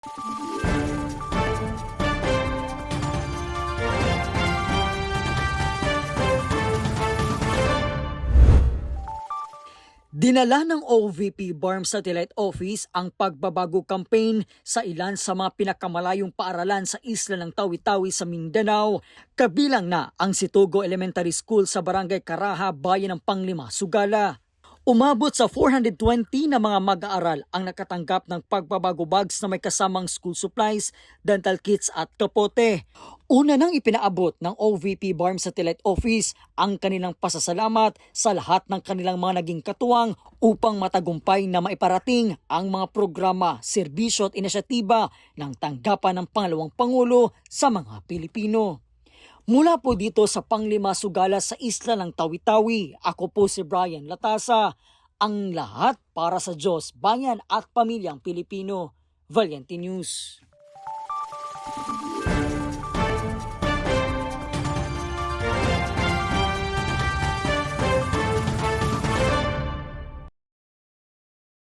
Dinala ng OVP BARM Satellite Office ang pagbabago campaign sa ilan sa mga pinakamalayong paaralan sa isla ng Tawi-Tawi sa Mindanao, kabilang na ang Situgo Elementary School sa Barangay Caraha, Bayan ng Panglima, Sugala. Umabot sa 420 na mga mag-aaral ang nakatanggap ng pagbabago bags na may kasamang school supplies, dental kits at kapote. Una nang ipinaabot ng OVP BARM Satellite Office ang kanilang pasasalamat sa lahat ng kanilang mga naging katuwang upang matagumpay na maiparating ang mga programa, serbisyo at inisyatiba ng tanggapan ng pangalawang Pangulo sa mga Pilipino. Mula po dito sa Panglima, Sugala sa isla ng Tawi-Tawi, ako po si Brian Latasa, ang lahat para sa Diyos, bayan at pamilyang Pilipino. Valiente News.